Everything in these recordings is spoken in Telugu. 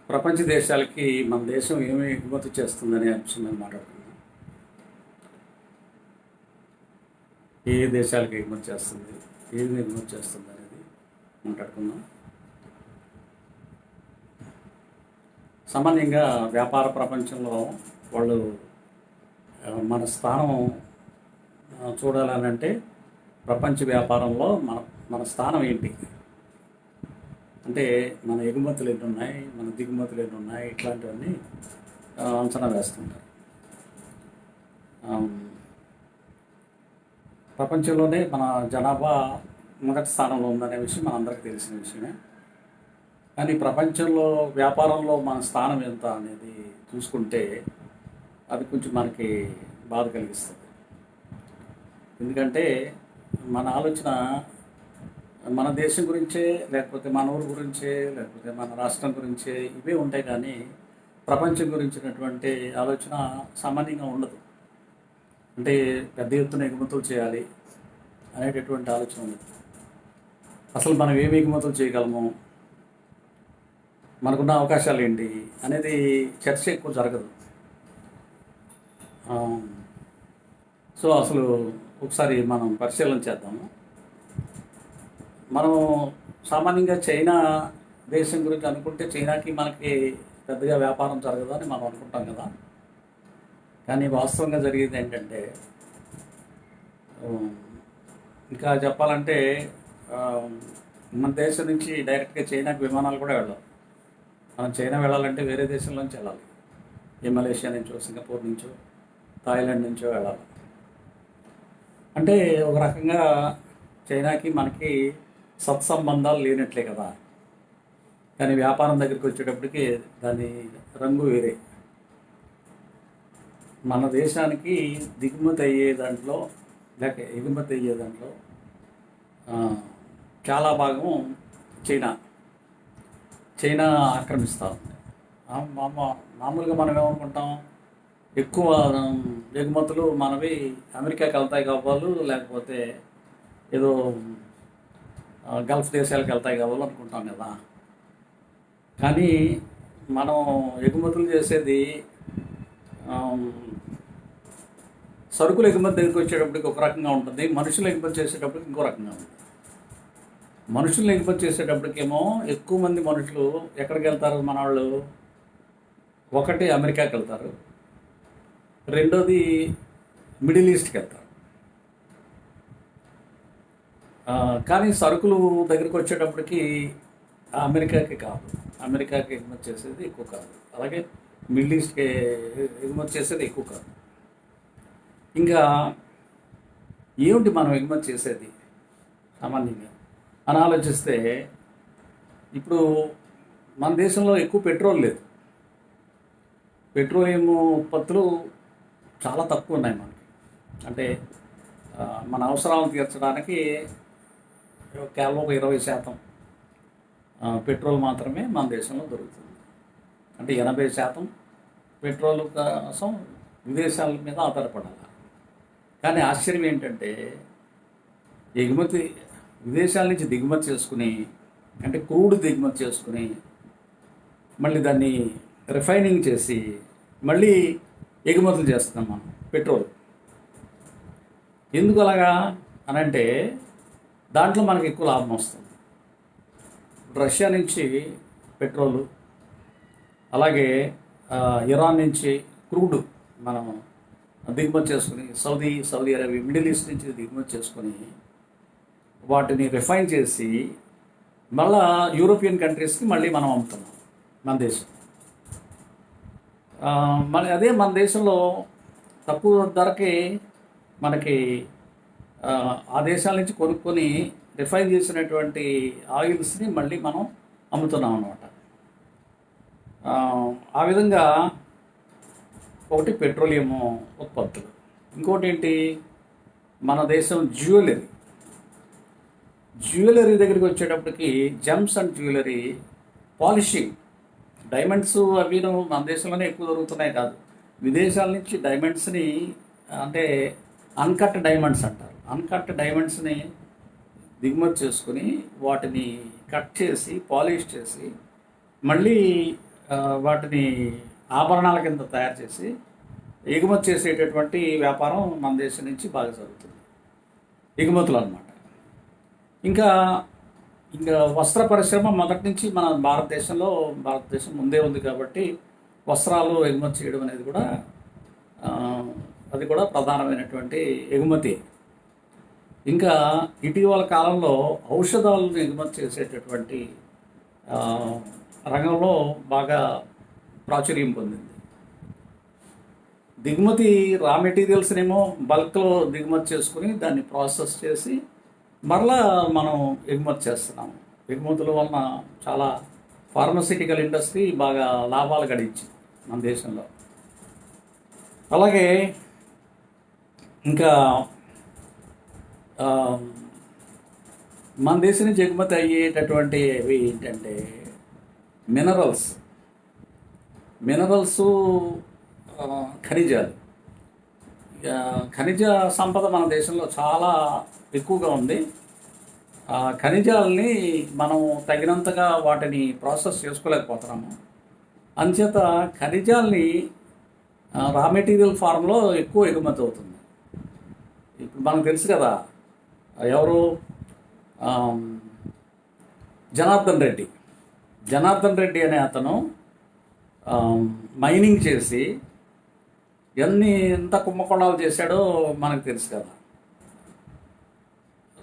ప్రపంచ దేశాలకి మన దేశం ఏమి ఎగుమతి చేస్తుందనే అంశం మీద మాట్లాడుకుందాం. ఏ దేశాలకు ఎగుమతి చేస్తుంది, ఏమి ఎగుమతి చేస్తుంది అనేది మాట్లాడుకుందాం. సామాన్యంగా వ్యాపార ప్రపంచంలో వాళ్ళు మన స్థానం చూడాలని అంటే ప్రపంచ వ్యాపారంలో మన మన స్థానం ఏంటి అంటే మన ఎగుమతులు ఎన్ని ఉన్నాయి, మన దిగుమతులు ఎన్ని ఉన్నాయి, ఇట్లాంటివన్నీ అంచనా వేస్తుంటారు. ప్రపంచంలోనే మన జనాభా మొదటి స్థానంలో ఉందనే విషయం మనందరికీ తెలిసిన విషయమే. కానీ ప్రపంచంలో వ్యాపారంలో మన స్థానం ఎంత అనేది చూసుకుంటే అది కొంచెం మనకి బాధ కలిగిస్తుంది. ఎందుకంటే మన ఆలోచన మన దేశం గురించే, లేకపోతే మన ఊరు గురించే, లేకపోతే మన రాష్ట్రం గురించే ఇవే ఉంటాయి. కానీ ప్రపంచం గురించినటువంటి ఆలోచన సామాన్యంగా ఉండదు. అంటే పెద్ద ఎత్తున ఎగుమతులు చేయాలి అనేటటువంటి ఆలోచన ఉండదు. అసలు మనం ఏమి ఎగుమతులు చేయగలము, మనకున్న అవకాశాలు ఏంటి అనేది చర్చ ఎక్కువ జరగదు. సో అసలు ఒకసారి మనం పరిశీలన చేద్దాము. మనం సామాన్యంగా చైనా దేశం గురించి అనుకుంటే చైనాకి మనకి పెద్దగా వ్యాపారం జరగదు అని మనం అనుకుంటాం కదా. కానీ వాస్తవంగా జరిగేది ఏంటంటే, ఇంకా చెప్పాలంటే మన దేశం నుంచి డైరెక్ట్గా చైనాకి విమానాలు కూడా వెళ్ళాలి. మనం చైనా వెళ్ళాలంటే వేరే దేశంలోంచి వెళ్ళాలి. ఏ మలేషియా నుంచో, సింగపూర్ నుంచో, థాయిలాండ్ నుంచో వెళ్ళాలి. అంటే ఒక రకంగా చైనాకి మనకి సత్సంబంధాలు లేనట్లే కదా. కానీ వ్యాపారం దగ్గరికి వచ్చేటప్పటికి దాని రంగు వేరే. మన దేశానికి దిగుమతి అయ్యే దాంట్లో లేక ఎగుమతి అయ్యే దాంట్లో చాలా భాగం చైనా ఆక్రమిస్తూ ఉంది. మామూలుగా మనం ఏమనుకుంటాం, ఎక్కువ ఎగుమతులు మనవి అమెరికాకి వెళ్తాయి కావాలి, లేకపోతే ఏదో గల్ఫ్ దేశాలకు వెళ్తాయి కావాలి అనుకుంటాం కదా. కానీ మనం ఎగుమతులు చేసేది సరుకులు ఎగుమతి దగ్గరికి వచ్చేటప్పటికి ఒక రకంగా ఉంటుంది, మనుషులు ఎగుమతి చేసేటప్పటికి ఇంకో రకంగా ఉంటుంది. మనుషులను ఎగుమతి చేసేటప్పటికేమో ఎక్కువ మంది మనుషులు ఎక్కడికి వెళ్తారు మన వాళ్ళు? ఒకటి అమెరికాకి వెళ్తారు, రెండోది మిడిల్ ఈస్ట్కి వెళ్తారు. కానీ సరుకులు దగ్గరికి వచ్చేటప్పటికి అమెరికాకి కాదు, అమెరికాకి ఎగుమతి చేసేది ఎక్కువ కాదు, అలాగే మిడిల్ ఈస్ట్కి ఎగుమతి చేసేది ఎక్కువ కాదు. ఇంకా ఏమిటి మనం ఎగుమతి చేసేది సామాన్యంగా అని ఆలోచిస్తే, ఇప్పుడు మన దేశంలో ఎక్కువ పెట్రోల్ లేదు. పెట్రోలియం ఉత్పత్తులు చాలా తక్కువ ఉన్నాయి మనకి. అంటే మన అవసరాలను తీర్చడానికి కేవలం ఒక 20% పెట్రోల్ మాత్రమే మన దేశంలో దొరుకుతుంది. అంటే 80% పెట్రోల్ కోసం విదేశాల మీద ఆధారపడాలి. కానీ ఆశ్చర్యం ఏంటంటే, విదేశాల నుంచి దిగుమతి చేసుకుని, అంటే క్రూడ్ దిగుమతి చేసుకుని, మళ్ళీ దాన్ని రిఫైనింగ్ చేసి మళ్ళీ ఎగుమతులు చేస్తున్నాం మనం పెట్రోల్. ఎందుకు అలాగా అనంటే, దాంట్లో మనకు ఎక్కువ లాభం వస్తుంది. రష్యా నుంచి పెట్రోలు, అలాగే ఇరాన్ నుంచి క్రూడ్ మనం దిగుమతి చేసుకుని, సౌదీ అరేబియా, మిడిల్ ఈస్ట్ నుంచి దిగుమతి చేసుకొని వాటిని రిఫైన్ చేసి మళ్ళా యూరోపియన్ కంట్రీస్కి మళ్ళీ మనం అమ్ముతున్నాం మన దేశం. అదే మన దేశంలో తక్కువ ధరకే మనకి ఆ దేశాల నుంచి కొనుక్కొని రిఫైన్ చేసినటువంటి ఆయిల్స్ని మళ్ళీ మనం అమ్ముతున్నాం అన్నమాట. ఆ విధంగా ఒకటి పెట్రోలియం ఉత్పత్తులు, ఇంకోటి ఏంటి, మన దేశం జ్యువెలరీ దగ్గరికి వచ్చేటప్పటికి gems and jewellery, polishing, diamonds అవి మన దేశంలోనే ఎక్కువ దొరుకుతున్నాయి కాదు, విదేశాల నుంచి డైమండ్స్ని, అంటే అన్కట్ డైమండ్స్ అంటారు, అన్కట్ డైమండ్స్ని దిగుమతి చేసుకుని వాటిని కట్ చేసి పాలిష్ చేసి మళ్ళీ వాటిని ఆభరణాల కింద తయారు చేసి ఎగుమతి చేసేటటువంటి వ్యాపారం మన దేశం నుంచి బాగా జరుగుతుంది, ఎగుమతులు అన్నమాట. ఇంకా ఇంకా వస్త్ర పరిశ్రమ మొదటి నుంచి మన భారతదేశం ముందే ఉంది కాబట్టి వస్త్రాలు ఎగుమతి చేయడం అనేది కూడా అది కూడా ప్రధానమైనటువంటి ఎగుమతి. ఇంకా ఇటీవల కాలంలో ఔషధాలను ఎగుమతి చేసేటటువంటి రంగంలో బాగా ప్రాచుర్యం పొందింది. దిగుమతి రా మెటీరియల్స్నేమో బల్క్లో దిగుమతి చేసుకుని దాన్ని ప్రాసెస్ చేసి మరలా మనం ఎగుమతి చేస్తున్నాము. ఎగుమతుల వలన చాలా ఫార్మస్యూటికల్ ఇండస్ట్రీ బాగా లాభాలు గడించింది మన దేశంలో. అలాగే ఇంకా మన దేశం నుంచి ఎగుమతి అయ్యేటటువంటి అవి ఏంటంటే మినరల్స్, ఖనిజాలు. ఖనిజ సంపద మన దేశంలో చాలా ఎక్కువగా ఉంది. ఖనిజాలని మనం తగినంతగా వాటిని ప్రాసెస్ చేసుకోలేకపోతున్నాము. అందుచేత ఖనిజాలని రా మెటీరియల్ ఫార్మ్లో ఎక్కువ ఎగుమతి అవుతుంది. ఇప్పుడు మనకు తెలుసు కదా, ఎవరు జనార్దన్ రెడ్డి అనే అతను మైనింగ్ చేసి ఎంత కుంభకోణాలు చేశాడో మనకు తెలుసు కదా.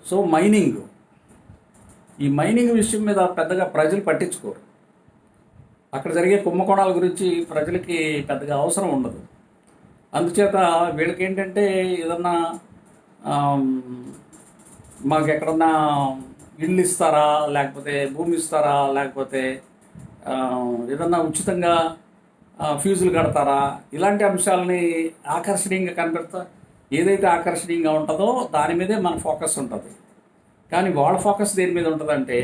సో ఈ మైనింగ్ విషయం మీద పెద్దగా ప్రజలు పట్టించుకోరు. అక్కడ జరిగే కుంభకోణాల గురించి ప్రజలకి పెద్దగా అవసరం ఉండదు. అందుచేత వీళ్ళకి ఏంటంటే ఏదన్నా మాకు ఎక్కడన్నా ఇల్లు ఇస్తారా, లేకపోతే భూమి ఇస్తారా, లేకపోతే ఏదన్నా ఉచితంగా ఫీజులు కడతారా, ఇలాంటి అంశాలని ఆకర్షణీయంగా కనబెడతా. ఏదైతే ఆకర్షణీయంగా ఉంటుందో దాని మీదే మన ఫోకస్ ఉంటుంది. కానీ వాళ్ళ ఫోకస్ దేని మీద ఉంటుందంటే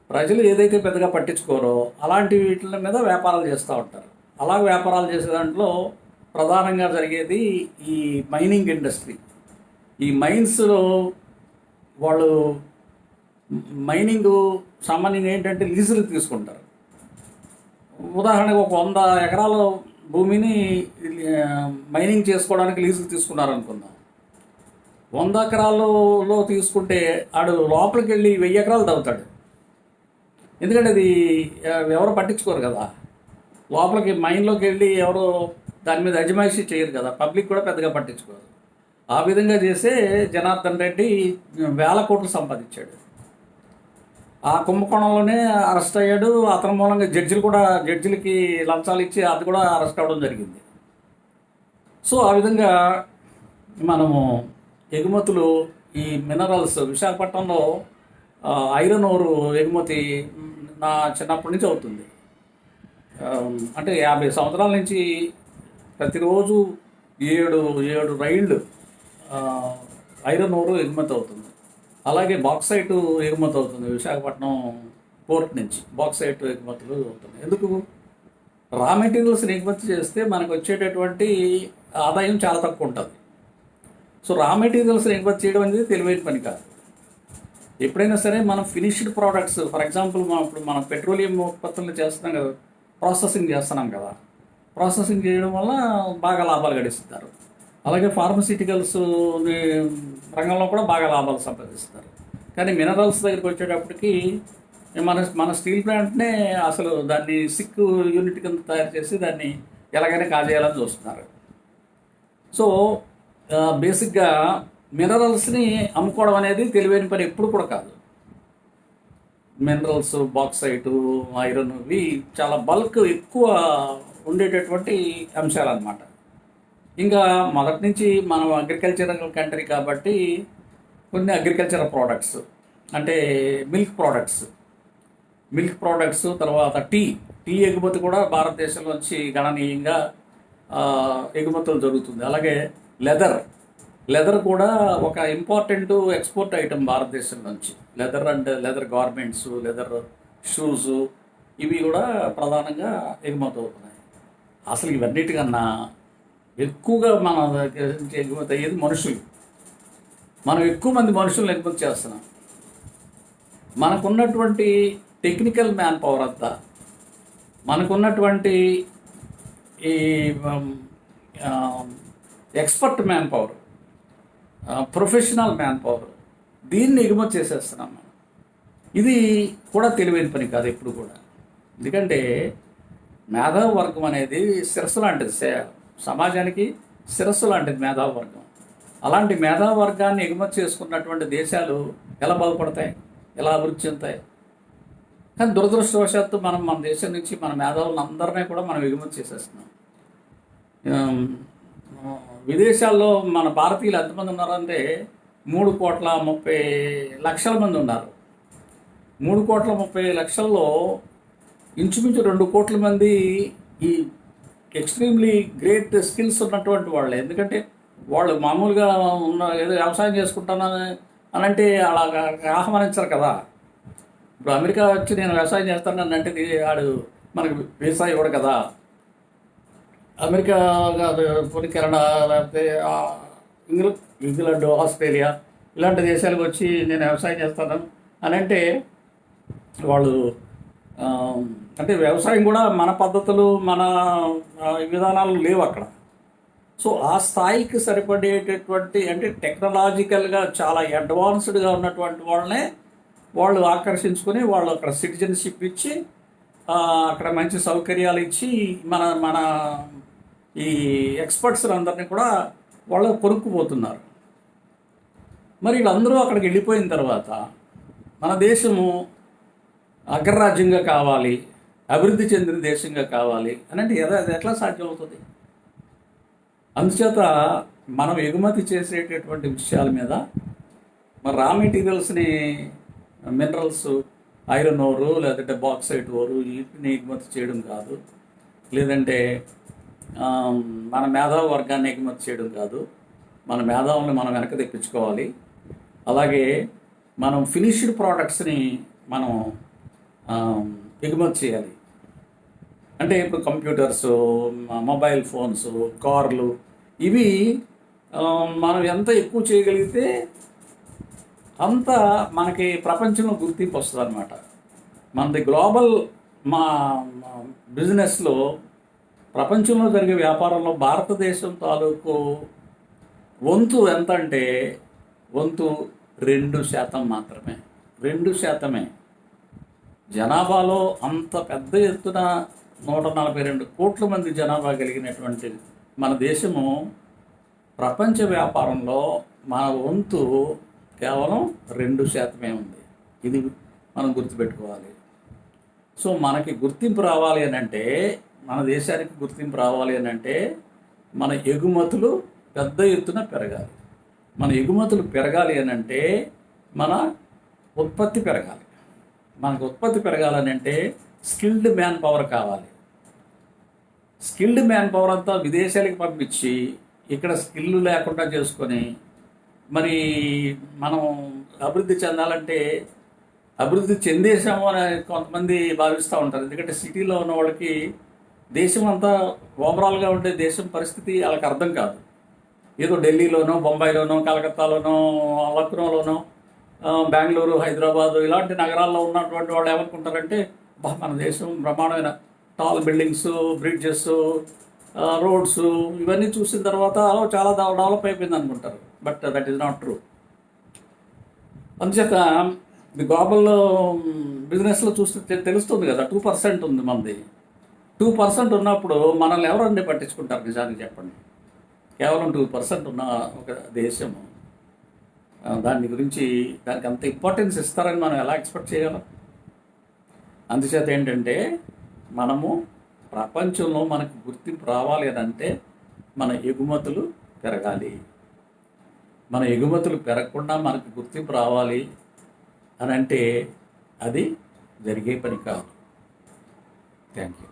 ప్రజలు ఏదైతే పెద్దగా పట్టించుకోరో అలాంటి వీటి మీద వ్యాపారాలు చేస్తూ ఉంటారు. అలా వ్యాపారాలు చేసే దాంట్లో ప్రధానంగా జరిగేది ఈ మైనింగ్ ఇండస్ట్రీ. ఈ మైన్స్లో వాళ్ళు మైనింగ్ సామాన్యంగా ఏంటంటే లీజులకు తీసుకుంటారు. ఉదాహరణకు ఒక 100 ఎకరాల భూమిని మైనింగ్ చేసుకోవడానికి లీజుకు తీసుకున్నారనుకుందాం. 100 ఎకరాలలో తీసుకుంటే ఆడు లోపలికి వెళ్ళి 1000 ఎకరాలు తవ్వుతాడు. ఎందుకంటే అది ఎవరు పట్టించుకోరు కదా. లోపలికి మైన్లోకి వెళ్ళి ఎవరు దాని మీద అజమాయిషీ చేయరు కదా, పబ్లిక్ కూడా పెద్దగా పట్టించుకోరు. ఆ విధంగా చేసే జనార్దన్ రెడ్డి వేల కోట్లు సంపాదించాడు. ఆ కుంభకోణంలోనే అరెస్ట్ అయ్యాడు. అతని మూలంగా జడ్జిలకి లంచాలు ఇచ్చి అది కూడా అరెస్ట్ అవ్వడం జరిగింది. సో ఆ విధంగా మనము ఎగుమతులు ఈ మినరల్స్ విశాఖపట్నంలో ఐరన్ ఓర్ ఎగుమతి నా చిన్నప్పటి నుంచి అవుతుంది. అంటే 50 సంవత్సరాల నుంచి ప్రతిరోజు 7 రైళ్ళు ఐరన్ ఓర్ ఎగుమతి అవుతుంది. అలాగే బాక్సైట్ ఎగుమతి అవుతుంది. విశాఖపట్నం పోర్ట్ నుంచి బాక్సైట్ ఎగుమతులు అవుతుంది. ఎందుకు? రా మెటీరియల్స్ని ఎగుమతి చేస్తే మనకు వచ్చేటటువంటి ఆదాయం చాలా తక్కువ ఉంటుంది. సో రా మెటీరియల్స్ని ఎగుమతి చేయడం అనేది తెలివైన పని కాదు. ఎప్పుడైనా సరే మనం ఫినిష్డ్ ప్రోడక్ట్స్, ఫర్ ఎగ్జాంపుల్ మనం పెట్రోలియం ఉత్పత్తులను చేస్తున్నాం కదా, ప్రాసెసింగ్ చేస్తున్నాం కదా, ప్రాసెసింగ్ చేయడం వల్ల బాగా లాభాలు గడిస్తారు. అలాగే ఫార్మస్యూటికల్స్ రంగంలో కూడా బాగా లాభాలు సంపాదిస్తారు. కానీ మినరల్స్ దగ్గరికి వచ్చేటప్పటికి మన స్టీల్ ప్లాంట్నే అసలు దాన్ని సిక్ యూనిట్ కింద తయారు చేసి దాన్ని ఎలాగైనా కాజేయాలని చూస్తున్నారు. సో బేసిక్గా మినరల్స్ని అమ్ముకోవడం అనేది తెలివైన పని ఎప్పుడు కూడా కాదు. మినరల్స్, బాక్సైటు, ఐరన్ ఇవి చాలా బల్క్ ఎక్కువ ఉండేటటువంటి అంశాలు అన్నమాట. ఇంకా మొదటి నుంచి మనం అగ్రికల్చరల్ కంట్రీ కాబట్టి కొన్ని అగ్రికల్చరల్ ప్రోడక్ట్స్ అంటే మిల్క్ ప్రోడక్ట్స్, తర్వాత టీ ఎగుమతి కూడా భారతదేశంలోంచి గణనీయంగా ఎగుమతులు జరుగుతుంది. అలాగే లెదర్ కూడా ఒక ఇంపార్టెంట్ ఎక్స్పోర్ట్ ఐటమ్ భారతదేశం నుంచి. లెదర్ గార్మెంట్స్, లెదర్ షూస్ ఇవి కూడా ప్రధానంగా ఎగుమతి అవుతున్నాయి. అసలు ఇవన్నిటికన్నా ఎక్కువగా మన ఎగుమతి అయ్యేది మనుషులు. మనం ఎక్కువ మంది మనుషులను ఎగుమతి చేస్తున్నాం. మనకున్నటువంటి టెక్నికల్ మ్యాన్ పవర్ అంతా మనకున్నటువంటి ఈ expert man power, professional man power, దీన్ని ఎగుమతి చేసేస్తున్నాం మనం. ఇది కూడా తెలివైన పని కాదు ఎప్పుడు కూడా. ఎందుకంటే మేధావి వర్గం అనేది శిరస్సు లాంటిది, సమాజానికి శిరస్సు లాంటిది మేధావి వర్గం. అలాంటి మేధావి వర్గాన్ని ఎగుమతి చేసుకున్నటువంటి దేశాలు ఎలా బాగుపడతాయి, ఎలా అభివృద్ధి చెందుతాయి? కానీ దురదృష్టవశాత్తు మనం మన దేశం నుంచి మన మేధావులను అందరినీ కూడా మనం ఎగుమతి చేసేస్తున్నాం. విదేశాల్లో మన భారతీయులు ఎంతమంది ఉన్నారంటే 3,30,00,000 మంది ఉన్నారు. 3,30,00,000లో ఇంచుమించు 2 కోట్ల మంది ఈ ఎక్స్ట్రీమ్లీ గ్రేట్ స్కిల్స్ ఉన్నటువంటి వాళ్ళే. ఎందుకంటే వాళ్ళు మామూలుగా ఉన్న ఏదో వ్యవసాయం చేసుకుంటానని అంటే అలాగా ఆహ్వానించరు కదా. ఇప్పుడు అమెరికా వచ్చి నేను వ్యవసాయం చేస్తానని అంటే వాడు మనకు వీసా ఇవ్వడు కదా. అమెరికా కాదు, కెనడా, లేకపోతే ఇంగ్లాండ్, ఆస్ట్రేలియా ఇలాంటి దేశాలకు వచ్చి నేను వ్యవసాయం చేస్తాను అని అంటే వాళ్ళు అంటే వ్యవసాయం కూడా మన పద్ధతులు, మన విధానాలు లేవు అక్కడ. సో ఆ స్థాయికి సరిపడేటటువంటి అంటే టెక్నాలజికల్గా చాలా అడ్వాన్స్డ్గా ఉన్నటువంటి వాళ్ళనే వాళ్ళు ఆకర్షించుకొని వాళ్ళు అక్కడ సిటిజన్షిప్ ఇచ్చి అక్కడ మంచి సౌకర్యాలు ఇచ్చి మన మన ఈ ఎక్స్పర్ట్స్ అందరినీ కూడా వాళ్ళు కొనుక్కుపోతున్నారు. మరి వీళ్ళందరూ అక్కడికి వెళ్ళిపోయిన తర్వాత మన దేశము అగ్రరాజ్యంగా కావాలి, అభివృద్ధి చెందిన దేశంగా కావాలి అని అంటే అది ఎట్లా సాధ్యమవుతుంది? అందుచేత మనం ఎగుమతి చేసేటటువంటి విషయాల మీద మరి రా మెటీరియల్స్ని, మినరల్స్, ఐరన్ ఓరు లేదంటే బాక్సైట్ ఓరు వీటిని ఎగుమతి చేయడం కాదు, లేదంటే మన మేధావి వర్గాన్ని ఎగుమతి చేయడం కాదు. మన మేధావుల్ని మనం వెనక తెప్పించుకోవాలి. అలాగే మనం ఫినిష్డ్ ప్రోడక్ట్స్ని మనం ఎగుమతి చేయాలి. అంటే ఇప్పుడు కంప్యూటర్స్, మొబైల్ ఫోన్స్, కార్లు, ఇవి మనం ఎంత ఎక్కువ చేయగలిగితే అంత మనకి ప్రపంచంలో గుర్తింపు వస్తుంది అన్నమాట. మనది గ్లోబల్ బిజినెస్లో, ప్రపంచంలో జరిగే వ్యాపారంలో భారతదేశం తాలూకు వంతు ఎంత అంటే వంతు 2% మాత్రమే. 2%. జనాభాలో అంత పెద్ద ఎత్తున 142 కోట్ల మంది జనాభా కలిగినటువంటి మన దేశము ప్రపంచ వ్యాపారంలో మన వంతు కేవలం 2% ఉంది. ఇది మనం గుర్తుపెట్టుకోవాలి. సో మనకి గుర్తింపు రావాలి అని అంటే, మన దేశానికి గుర్తింపు రావాలి అని అంటే మన ఎగుమతులు పెద్ద ఎత్తున పెరగాలి. మన ఎగుమతులు పెరగాలి అని అంటే మన ఉత్పత్తి పెరగాలి. మనకు ఉత్పత్తి పెరగాలని అంటే స్కిల్డ్ మ్యాన్ పవర్ కావాలి. స్కిల్డ్ మ్యాన్ పవర్ అంతా విదేశాలకు పంపించి ఇక్కడ స్కిల్ లేకుండా చేసుకొని మరి మనం అభివృద్ధి చెందాలంటే అభివృద్ధి చెందేసాము అని కొంతమంది భావిస్తూ ఉంటారు. ఎందుకంటే సిటీలో ఉన్న వాళ్ళకి దేశం అంతా ఓవరాల్గా ఉండే దేశం పరిస్థితి వాళ్ళకి అర్థం కాదు. ఏదో ఢిల్లీలోనో, బొంబాయిలోనో, కలకత్తాలోనో, లక్నోలోనో, బెంగళూరు, హైదరాబాదు ఇలాంటి నగరాల్లో ఉన్నటువంటి వాళ్ళు ఏమనుకుంటారంటే మన దేశం బ్రహ్మాండమైన టాల్ బిల్డింగ్స్, బ్రిడ్జెస్, రోడ్స్ ఇవన్నీ చూసిన తర్వాత చాలా డెవలప్ అయిపోయింది అనుకుంటారు. But that is not true. అందుచేత గ్లోబల్ బిజినెస్లో చూస్తే తెలుస్తుంది కదా, 2% ఉంది మనది. 2% ఉన్నప్పుడు మనల్ని ఎవరండి పట్టించుకుంటారు? నిజానికి చెప్పండి. కేవలం 2% ఉన్న ఒక దేశము దాని గురించి దానికి అంత ఇంపార్టెన్స్ ఇస్తారని మనం ఎలా ఎక్స్పెక్ట్ చేయగలం? అందుచేత ఏంటంటే మనము ప్రపంచంలో మనకు గుర్తింపు రావాలి అని అంటే మన ఎగుమతులు పెరగాలి. మన ఎగుమతులు పెరగకుండా మనకు గుర్తింపు రావాలి అని అంటే అది జరిగే పని కాదు. Thank you.